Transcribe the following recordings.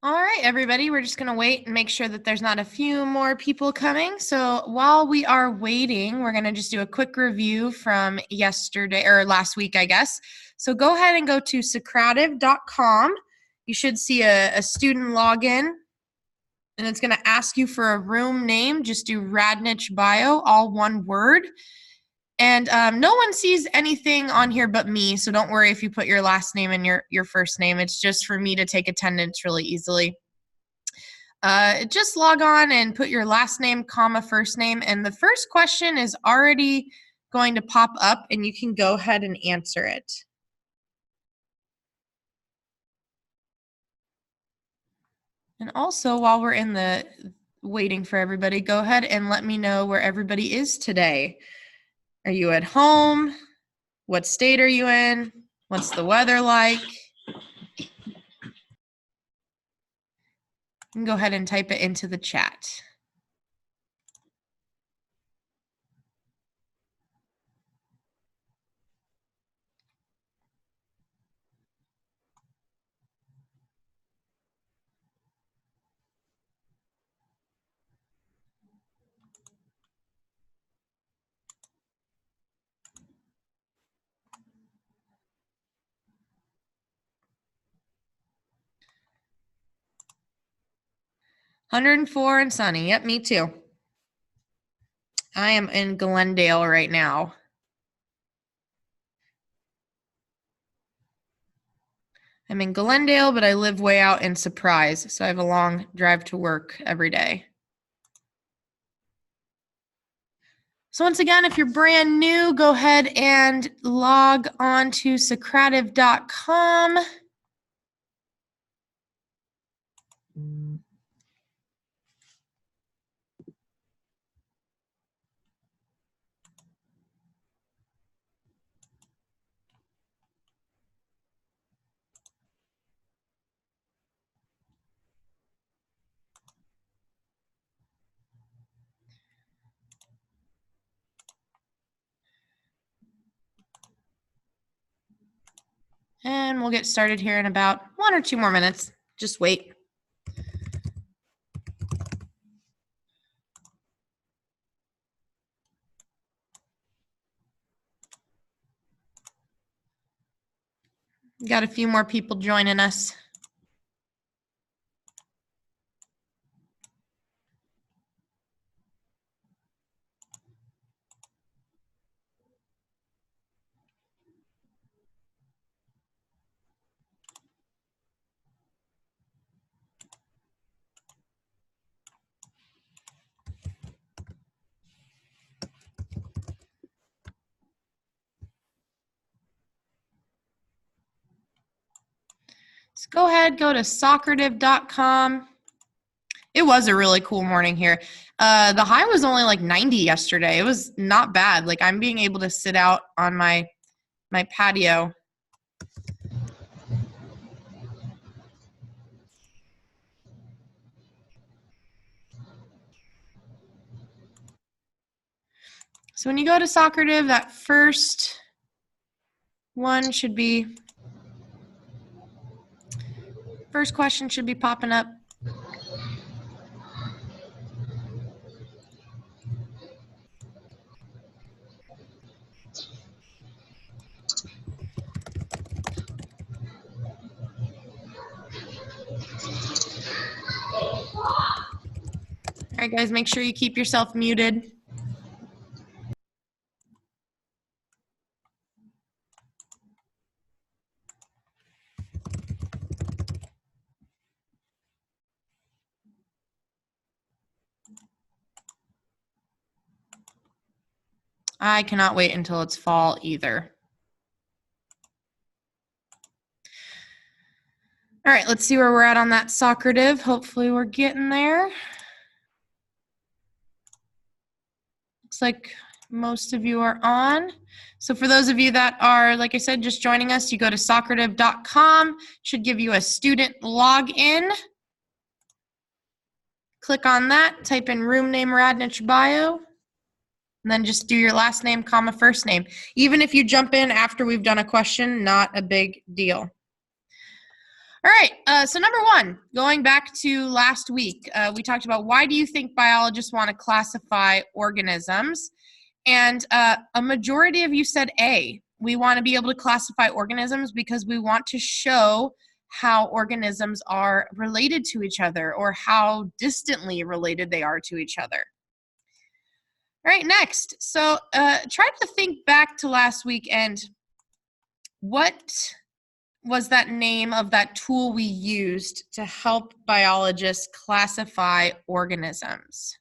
All right, everybody, we're just going to wait and make sure that there's not a few more people coming. So while we are waiting, we're going to just do a quick review from yesterday or last week, I guess. So go ahead and go to Socrative.com. You should see a student login, and it's going to ask you for a room name. Just do Radnich Bio, all one word. And no one sees anything on here but me, so don't worry if you put your last name and your first name. It's just for me to take attendance really easily. Just log on and put your last name, comma, first name, and the first question is already going to pop up, and you can go ahead and answer it. And also, while we're in the waiting for everybody, go ahead and let me know where everybody is today. Are you at home? What state are you in? What's the weather like? You can go ahead and type it into the chat. $104 and sunny. Yep, me too. I am in Glendale right now. I'm in Glendale, but I live way out in Surprise, so I have a long drive to work every day. So once again, if you're brand new, go ahead and log on to Socrative.com. And we'll get started here in about 1 or 2 more minutes. Just wait. Got a few more people joining us. So go ahead, go to Socrative.com. It was a really cool morning here. The high was only like 90 yesterday. It was not bad. Like I'm being able to sit out on my patio. So when you go to Socrative, that first one should be, first question should be popping up. All right, guys, make sure you keep yourself muted. I cannot wait until it's fall either. All right, let's see where we're at on that Socrative. Hopefully we're getting there. Looks like most of you are on. So for those of you that are, like I said, just joining us, you go to Socrative.com. Should give you a student login. Click on that, type in room name Radnich Bio, and then just do your last name, comma, first name. Even if you jump in after we've done a question, not a big deal. All right, so number one, going back to last week, we talked about why do you think biologists want to classify organisms? And a majority of you said A. We want to be able to classify organisms because we want to show how organisms are related to each other or how distantly related they are to each other. All right, next. So try to think back to last week and what was that name of that tool we used to help biologists classify organisms?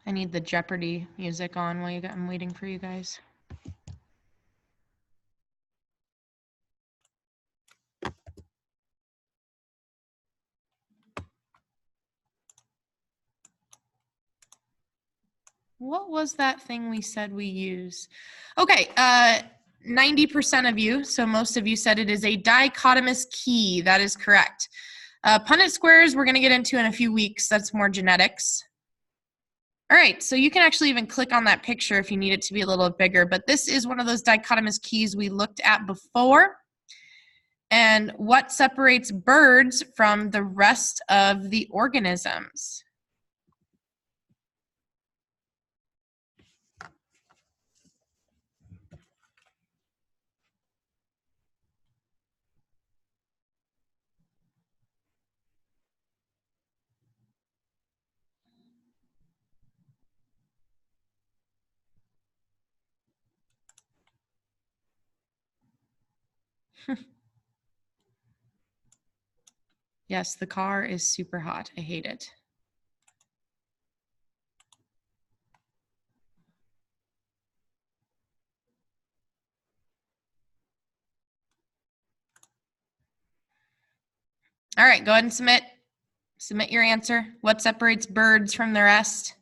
I need the Jeopardy music on while I'm waiting for you guys. What was that thing we said we use? Okay, 90% of you, so most of you said it is a dichotomous key. That is correct. Punnett squares we're going to get into in a few weeks. That's more genetics. All right, so you can actually even click on that picture if you need it to be a little bigger, but this is one of those dichotomous keys we looked at before. And what separates birds from the rest of the organisms? Yes, the car is super hot. I hate it. All right, go ahead and submit. Submit your answer. What separates birds from the rest?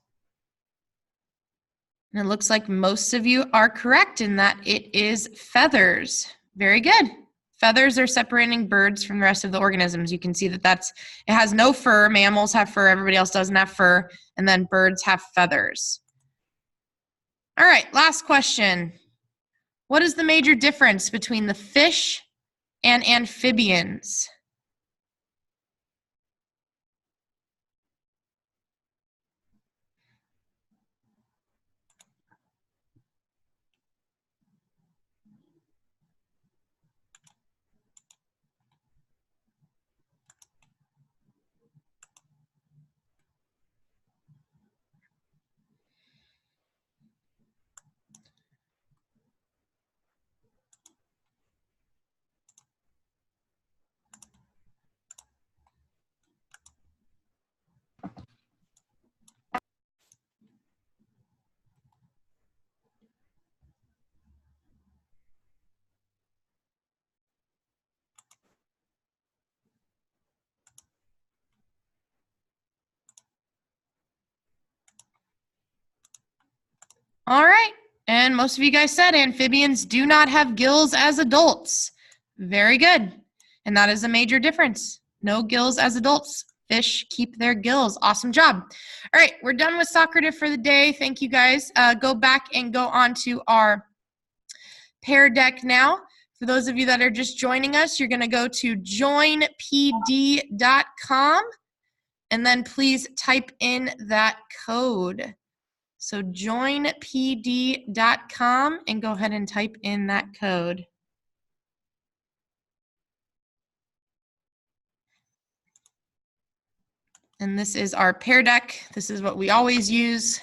And it looks like most of you are correct in that it is feathers. Very good. Feathers are separating birds from the rest of the organisms. You can see that it has no fur. Mammals have fur. Everybody else doesn't have fur. And then birds have feathers. All right, last question. What is the major difference between the fish and amphibians? All right. And most of you guys said amphibians do not have gills as adults. Very good. And that is a major difference. No gills as adults. Fish keep their gills. Awesome job. All right, we're done with Socrative for the day. Thank you guys. Go back and go on to our Pear Deck now. For those of you that are just joining us, you're going to go to joinpd.com and then please type in that code. So joinpd.com and go ahead and type in that code. And this is our Pear Deck. This is what we always use.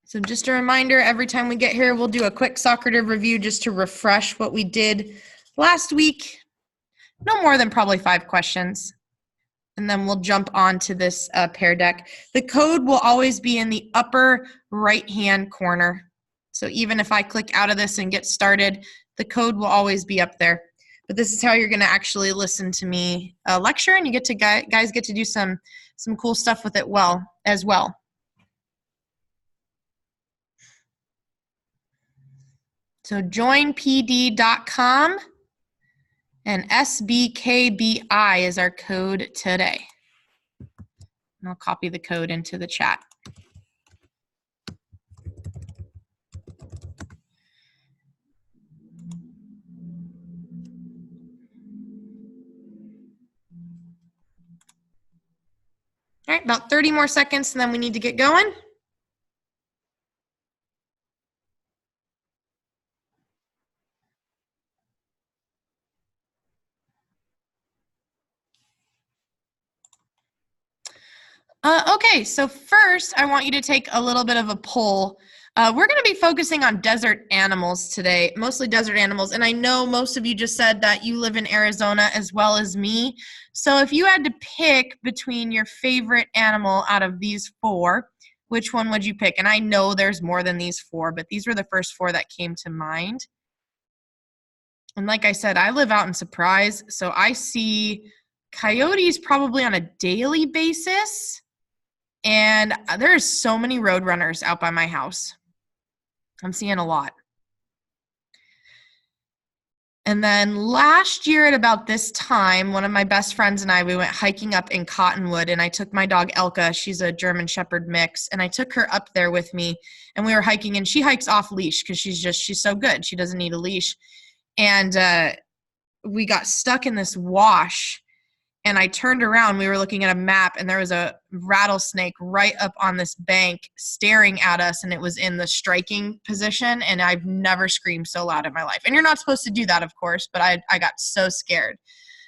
So just a reminder, every time we get here, we'll do a quick Socrative review just to refresh what we did last week. No more than probably 5 questions. and then we'll jump on to this Pear Deck. The code will always be in the upper right-hand corner. So even if I click out of this and get started, the code will always be up there. But this is how you're going to actually listen to me lecture, and you get to guys get to do some cool stuff with it as well. So joinpd.com, and SBKBI is our code today. And I'll copy the code into the chat. All right, about 30 more seconds, and then we need to get going. Okay, so first I want you to take a little bit of a poll. We're going to be focusing on desert animals today, mostly desert animals. And I know most of you just said that you live in Arizona as well as me. So if you had to pick between your favorite animal out of these 4, which one would you pick? And I know there's more than these 4, but these were the first 4 that came to mind. And like I said, I live out in Surprise, so I see coyotes probably on a daily basis. And there's so many roadrunners out by my house. I'm seeing a lot. And then last year at about this time, one of my best friends and I, we went hiking up in Cottonwood, and I took my dog Elka. She's a German Shepherd mix, and I took her up there with me, and we were hiking, and she hikes off leash because she's so good. She doesn't need a leash. And we got stuck in this wash. And I turned around, we were looking at a map, and there was a rattlesnake right up on this bank staring at us, and it was in the striking position, and I've never screamed so loud in my life. And you're not supposed to do that, of course, but I got so scared.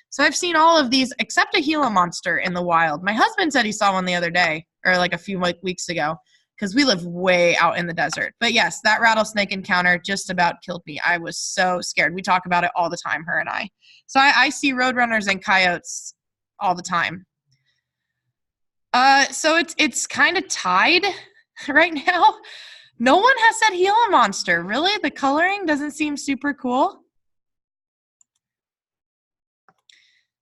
So I've seen all of these except a Gila monster in the wild. My husband said he saw one the other day, or like a few weeks ago, because we live way out in the desert. But yes, that rattlesnake encounter just about killed me. I was so scared. We talk about it all the time, her and I. So I see roadrunners and coyotes all the time. So it's kind of tied right now. No one has said Gila monster. Really? The coloring doesn't seem super cool.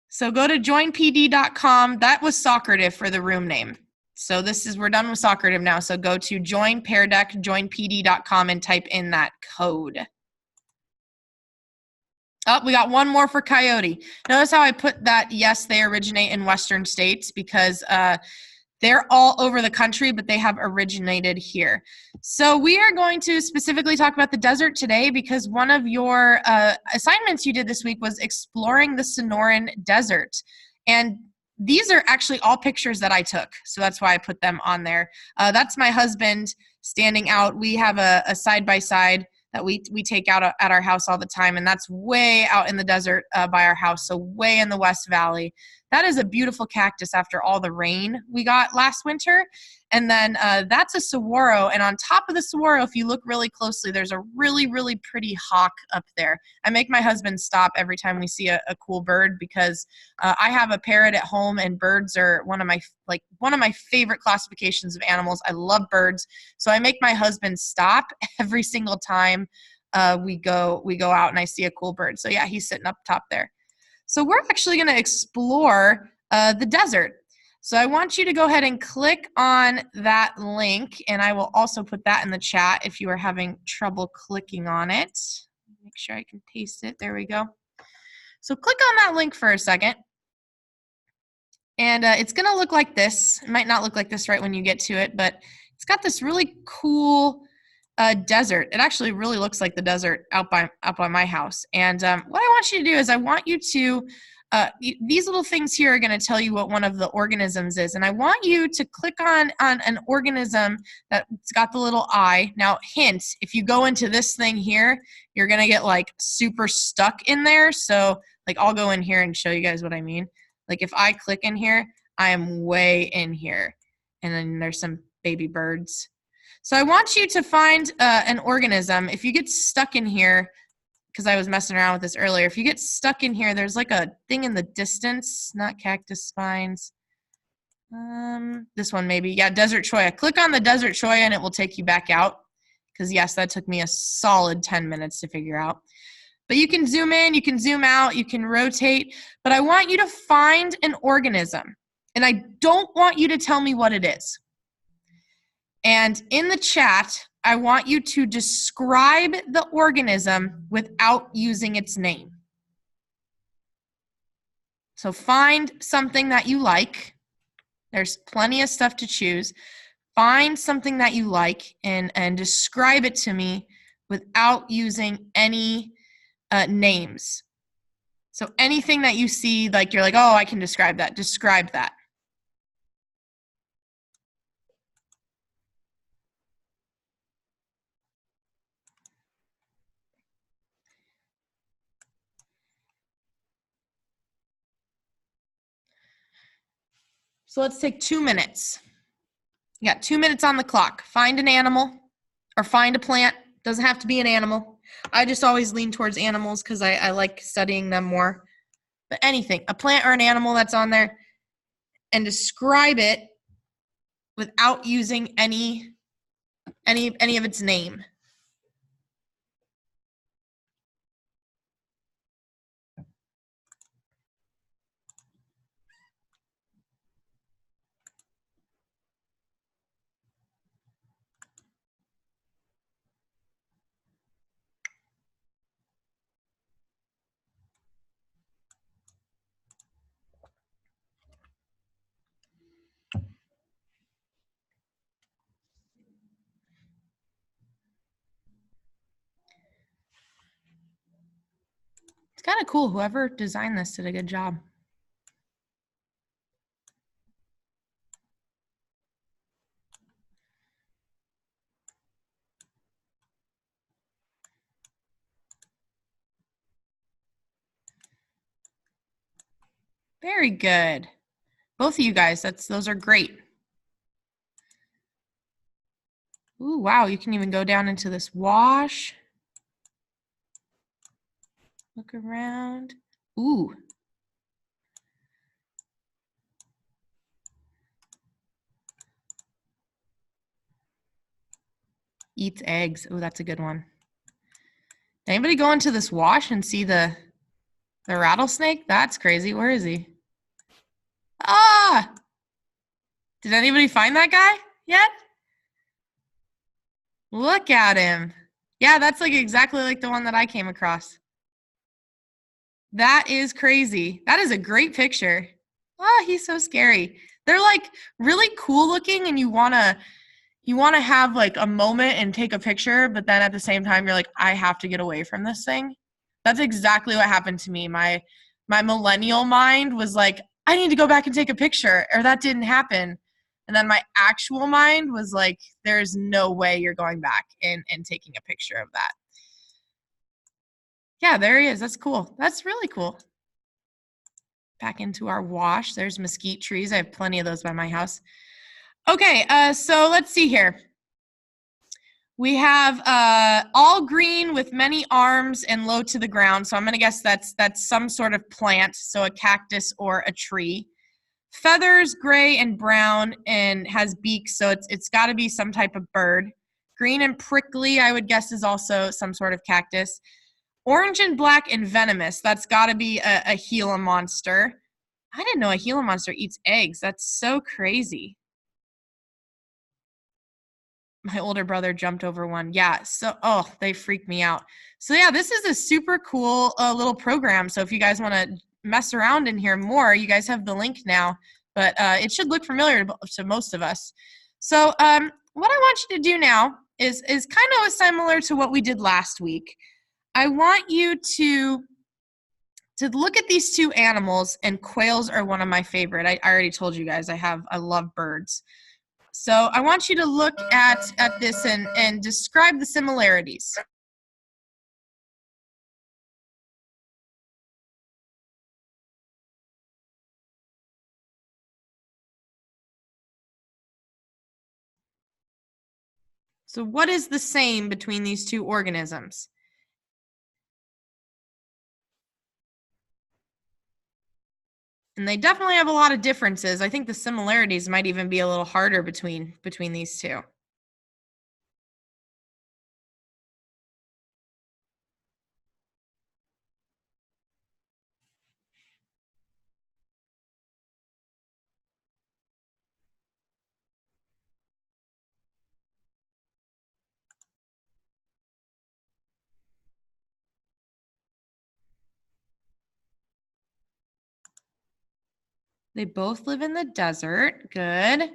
So go to joinpd.com. That was Socrative for the room name. So we're done with Socrative now. So go to joinpd.com and type in that code. Oh, we got one more for coyote. Notice how I put that, yes, they originate in Western states, because they're all over the country, but they have originated here. So we are going to specifically talk about the desert today, because one of your assignments you did this week was exploring the Sonoran Desert. And these are actually all pictures that I took, so that's why I put them on there. That's my husband standing out. We have a side-by-side that we take out at our house all the time, and that's way out in the desert by our house, so way in the West Valley. That is a beautiful cactus after all the rain we got last winter. And then that's a saguaro, and on top of the saguaro, if you look really closely, there's a really, really pretty hawk up there. I make my husband stop every time we see a cool bird, because I have a parrot at home, and birds are one of my favorite classifications of animals. I love birds, so I make my husband stop every single time we go out and I see a cool bird. So yeah, he's sitting up top there. So we're actually going to explore the desert. So I want you to go ahead and click on that link, and I will also put that in the chat if you are having trouble clicking on it. Make sure I can paste it. There we go. So click on that link for a second. And it's going to look like this. It might not look like this right when you get to it, but it's got this really cool desert. It actually really looks like the desert out by my house. And what I want you to do is I want you to, these little things here are going to tell you what one of the organisms is. And I want you to click on an organism that's got the little eye. Now, hint, if you go into this thing here, you're going to get like super stuck in there. So like I'll go in here and show you guys what I mean. Like if I click in here, I am way in here. And then there's some baby birds. So I want you to find an organism. If you get stuck in here, because I was messing around with this earlier, if you get stuck in here, there's like a thing in the distance, not cactus spines. This one maybe. Yeah, desert cholla. Click on the desert cholla and it will take you back out. Because yes, that took me a solid 10 minutes to figure out. But you can zoom in, you can zoom out, you can rotate. But I want you to find an organism. And I don't want you to tell me what it is. And in the chat, I want you to describe the organism without using its name. So find something that you like. There's plenty of stuff to choose. Find something that you like and describe it to me without using any names. So anything that you see, like you're like, oh, I can describe that. Describe that. So let's take 2 minutes. You got 2 minutes on the clock. Find an animal or find a plant. Doesn't have to be an animal. I just always lean towards animals because I like studying them more. But anything, a plant or an animal that's on there, and describe it without using any of its name. It's kind of cool. Whoever designed this did a good job. Very good. Both of you guys, those are great. Ooh, wow, you can even go down into this wash. Look around. Ooh. Eats eggs. Ooh, that's a good one. Did anybody go into this wash and see the rattlesnake? That's crazy. Where is he? Ah! Did anybody find that guy yet? Look at him. Yeah, that's like exactly like the one that I came across. That is crazy. That is a great picture. Ah, he's so scary. They're like really cool looking and you want to have like a moment and take a picture, but then at the same time you're like, I have to get away from this thing. That's exactly what happened to me. My millennial mind was like, I need to go back and take a picture, or that didn't happen. And then my actual mind was like, there's no way you're going back and taking a picture of that. Yeah, there he is. That's cool. That's really cool. Back into our wash. There's mesquite trees. I have plenty of those by my house. Okay, so let's see here. We have all green with many arms and low to the ground. So I'm going to guess that's some sort of plant, so a cactus or a tree. Feathers, gray and brown, and has beaks, so it's got to be some type of bird. Green and prickly, I would guess, is also some sort of cactus. Orange and black and venomous, that's got to be a Gila monster. I didn't know a Gila monster eats eggs. That's so crazy. My older brother jumped over one. Yeah, so, oh, they freaked me out. So yeah, this is a super cool little program. So if you guys want to mess around in here more, you guys have the link now, but it should look familiar to most of us. So what I want you to do now is kind of similar to what we did last week. I want you to look at these two animals, and quails are one of my favorite. I already told you guys I love birds. So I want you to look at this and describe the similarities. So what is the same between these two organisms? And they definitely have a lot of differences. I think the similarities might even be a little harder between these two. They both live in the desert. Good.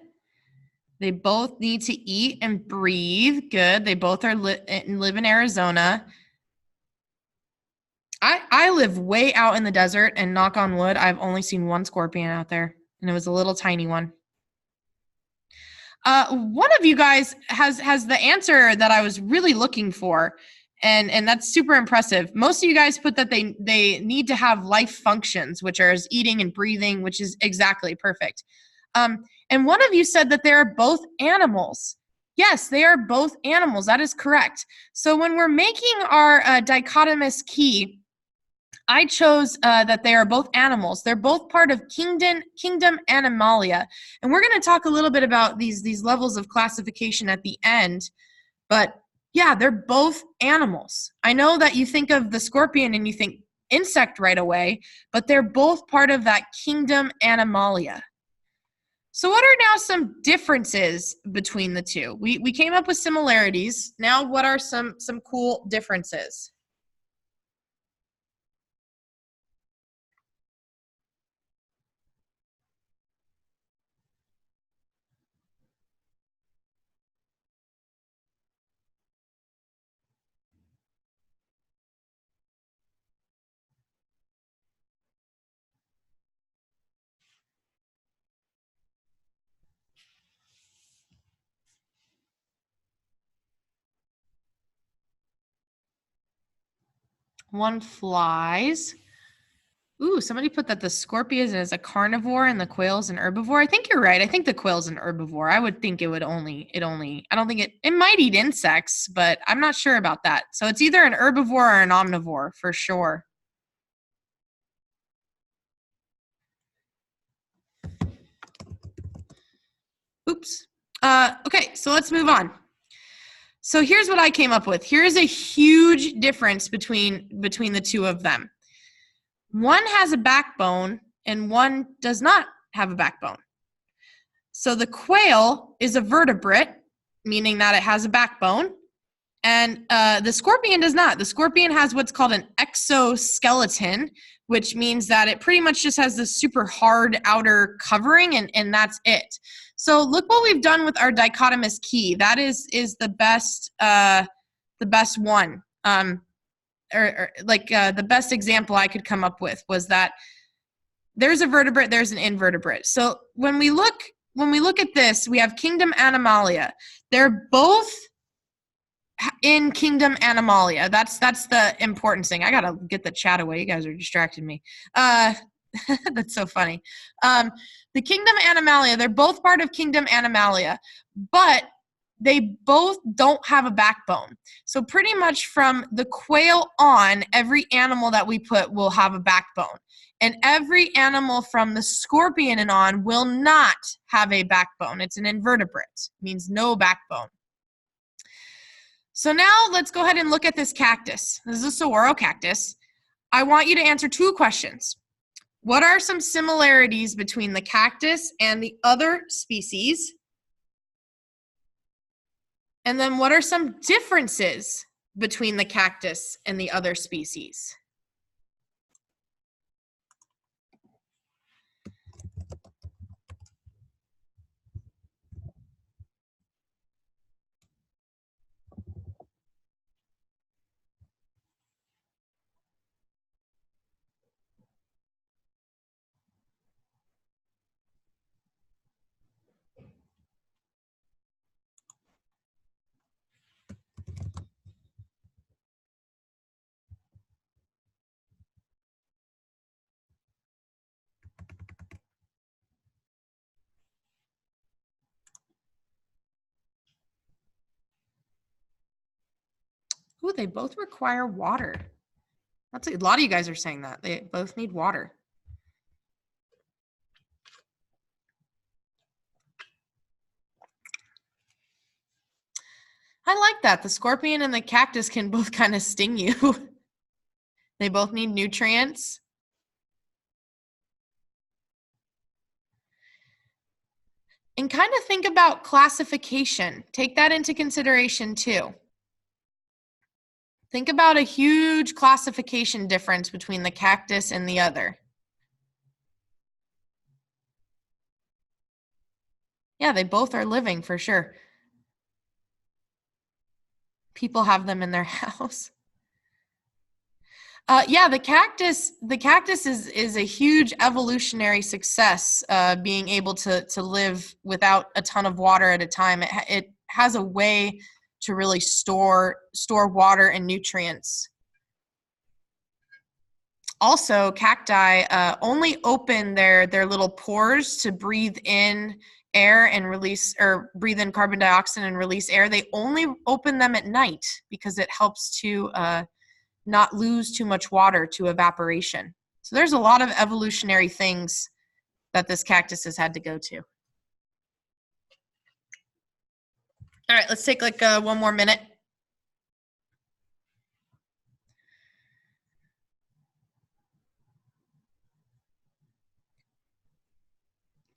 They both need to eat and breathe. Good. They both are live in Arizona. I live way out in the desert, and knock on wood, I've only seen one scorpion out there, and it was a little tiny one. One of you guys has the answer that I was really looking for, and that's super impressive. Most of you guys put that they need to have life functions, which are as eating and breathing, which is exactly perfect. And one of you said that they are both animals. Yes, they are both animals. That is correct. So when we're making our dichotomous key, I chose that they are both animals. They're both part of kingdom Animalia, and we're going to talk a little bit about these levels of classification at the end. But yeah, they're both animals. I know that you think of the scorpion and you think insect right away, but they're both part of that kingdom Animalia. So what are now some differences between the two? We came up with similarities. Now what are some cool differences? One flies. Ooh, somebody put that the scorpion is a carnivore and the quail's an herbivore. I think you're right. I think the quail's an herbivore. I would think it only, I don't think it might eat insects, but I'm not sure about that. So it's either an herbivore or an omnivore for sure. Oops. Okay, so let's move on. So here's what I came up with. Here's a huge difference between the two of them. One has a backbone and one does not have a backbone. So the quail is a vertebrate, meaning that it has a backbone, and the scorpion does not. The scorpion has what's called an exoskeleton, which means that it pretty much just has this super hard outer covering, and that's it. So look what we've done with our dichotomous key. That is the best one. The best example I could come up with was that there's a vertebrate, there's an invertebrate. So when we look at this, we have kingdom Animalia. They're both in kingdom Animalia. That's the important thing. I gotta get the chat away. You guys are distracting me. That's so funny. The kingdom Animalia, they're both part of kingdom Animalia, but they both don't have a backbone. So pretty much from the quail on, every animal that we put will have a backbone. And every animal from the scorpion and on will not have a backbone. It's an invertebrate, means no backbone. So now let's go ahead and look at this cactus. This is a saguaro cactus. I want you to answer two questions. What are some similarities between the cactus and the other species? And then what are some differences between the cactus and the other species? Ooh, they both require water. That's a lot of you guys are saying that. They both need water. I like that. The scorpion and the cactus can both kind of sting you. They both need nutrients. And kind of think about classification. Take that into consideration too. Think about a huge classification difference between the cactus and the other. Yeah, they both are living for sure. People have them in their house. Yeah, the cactus is a huge evolutionary success, being able to live without a ton of water at a time. It has a way to really store water and nutrients. Also, cacti only open their little pores to breathe in air and release, or breathe in carbon dioxide and release air. They only open them at night because it helps to not lose too much water to evaporation. So there's a lot of evolutionary things that this cactus has had to go to. All right, let's take like one more minute.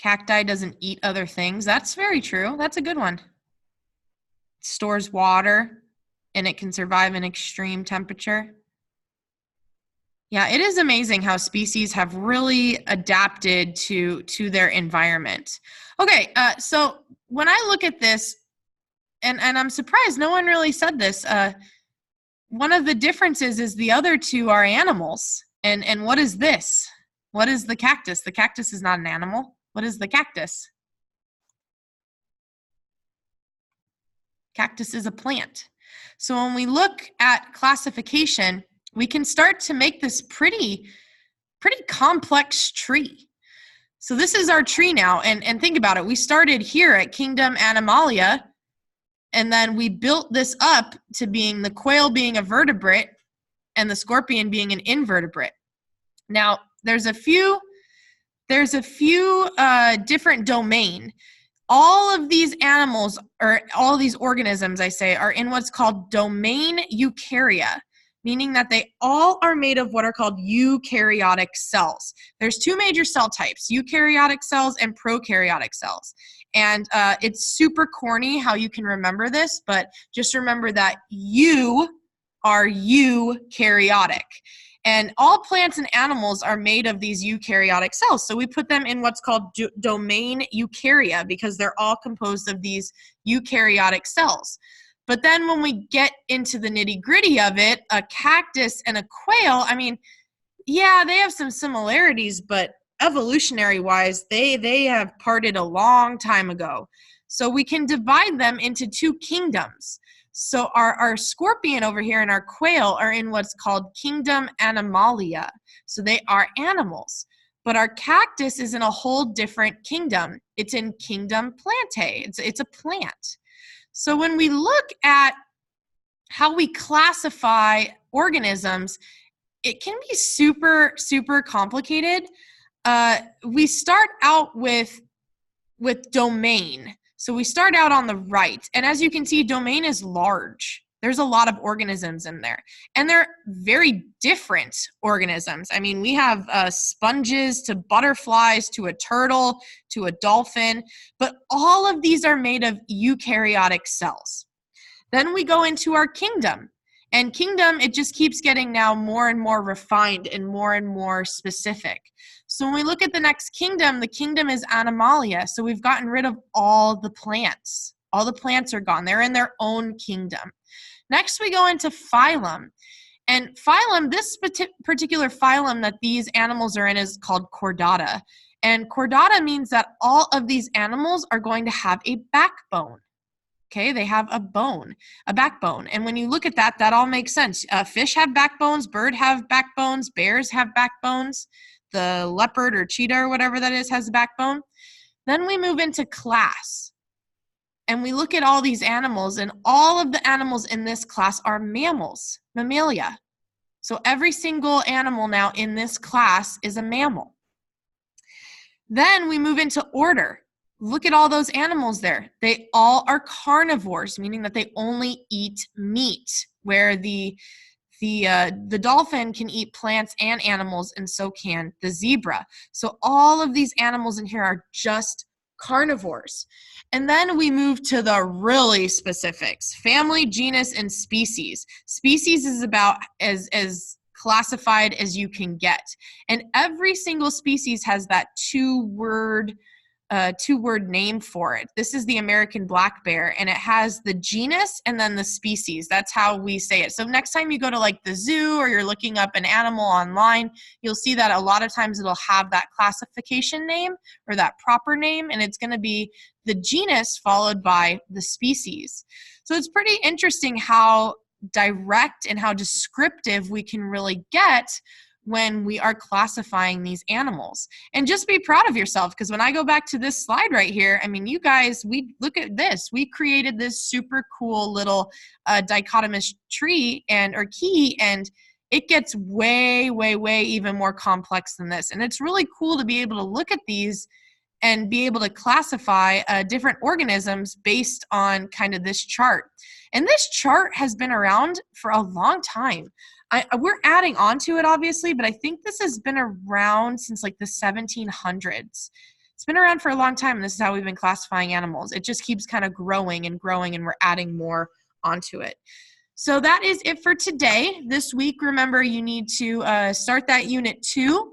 Cacti doesn't eat other things. That's very true. That's a good one. It stores water and it can survive in extreme temperature. Yeah, it is amazing how species have really adapted to their environment. Okay, so when I look at this, and I'm surprised no one really said this, one of the differences is the other two are animals. And what is this? What is the cactus? The cactus is not an animal. What is the cactus? Cactus is a plant. So when we look at classification, we can start to make this pretty complex tree. So this is our tree now, and think about it. We started here at Kingdom Animalia, and then we built this up to being the quail being a vertebrate and the scorpion being an invertebrate. Now, there's a few different domain. All of these animals, or all these organisms, I say, are in what's called domain eukarya, meaning that they all are made of what are called eukaryotic cells. There's two major cell types, eukaryotic cells and prokaryotic cells. And it's super corny how you can remember this, but just remember that you are eukaryotic. And all plants and animals are made of these eukaryotic cells. So we put them in what's called domain eukarya because they're all composed of these eukaryotic cells. But then when we get into the nitty-gritty of it, a cactus and a quail, I mean, yeah, they have some similarities, but evolutionary-wise, they have parted a long time ago. So we can divide them into two kingdoms. So our scorpion over here and our quail are in what's called Kingdom Animalia. So they are animals. But our cactus is in a whole different kingdom. It's in Kingdom Plantae. It's a plant. So when we look at how we classify organisms, it can be super complicated. We start out with domain. So we start out on the right, and as you can see, domain is large. There's a lot of organisms in there, and they're very different organisms. I mean, we have sponges to butterflies to a turtle to a dolphin, but all of these are made of eukaryotic cells. Then we go into our kingdom, and kingdom, it just keeps getting now more and more refined and more specific. So when we look at the next kingdom, the kingdom is Animalia. So we've gotten rid of all the plants. All the plants are gone. They're in their own kingdom. Next, we go into phylum. And phylum, this particular phylum that these animals are in is called Chordata. And Chordata means that all of these animals are going to have a backbone. Okay, they have a backbone. And when you look at that, that all makes sense. Fish have backbones, birds have backbones, bears have backbones. The leopard or cheetah or whatever that is has a backbone. Then we move into class. And we look at all these animals, and all of the animals in this class are mammals, mammalia. So every single animal now in this class is a mammal. Then we move into order. Look at all those animals there. They all are carnivores, meaning that they only eat meat, where the dolphin can eat plants and animals, and so can the zebra. So all of these animals in here are just carnivores. And then we move to the really specifics: family, genus, and species. Species is about as classified as you can get. And every single species has that two-word name for it. This is the American black bear, and it has the genus and then the species. That's how we say it. So next time you go to like the zoo or you're looking up an animal online, you'll see that a lot of times it'll have that classification name or that proper name, and it's going to be the genus followed by the species. So it's pretty interesting how direct and how descriptive we can really get when we are classifying these animals. And just be proud of yourself, because when I go back to this slide right here, I mean, you guys, we look at this. We created this super cool little dichotomous tree or key, and it gets way, way, way even more complex than this. And it's really cool to be able to look at these and be able to classify different organisms based on kind of this chart. And this chart has been around for a long time. We're adding on to it, obviously, but I think this has been around since like the 1700s. It's been around for a long time, and this is how we've been classifying animals. It just keeps kind of growing and growing, and we're adding more onto it. So that is it for today. This week, remember, you need to start that Unit 2.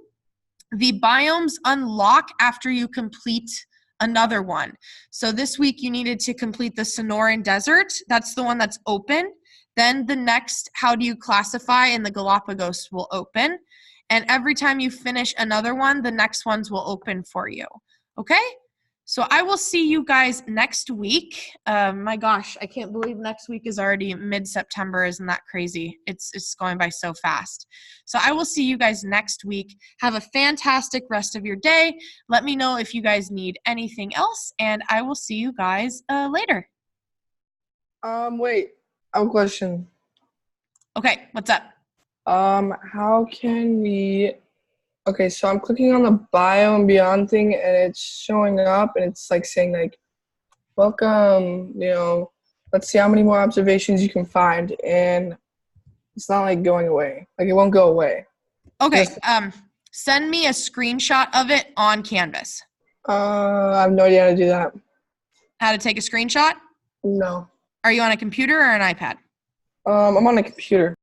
The biomes unlock after you complete another one. So this week, you needed to complete the Sonoran Desert. That's the one that's open. Then the next, how do you classify, in the Galapagos will open. And every time you finish another one, the next ones will open for you. Okay? So I will see you guys next week. My gosh, I can't believe next week is already mid-September. Isn't that crazy? It's going by so fast. So I will see you guys next week. Have a fantastic rest of your day. Let me know if you guys need anything else, and I will see you guys later. Wait, I have a question. Okay, what's up? How can we? Okay, so I'm clicking on the bio and beyond thing, and it's showing up, and it's like saying like, "Welcome." Let's see how many more observations you can find, and it's not like going away. Like it won't go away. Okay, Just, send me a screenshot of it on Canvas. I have no idea how to do that. How to take a screenshot? No. Are you on a computer or an iPad? I'm on a computer.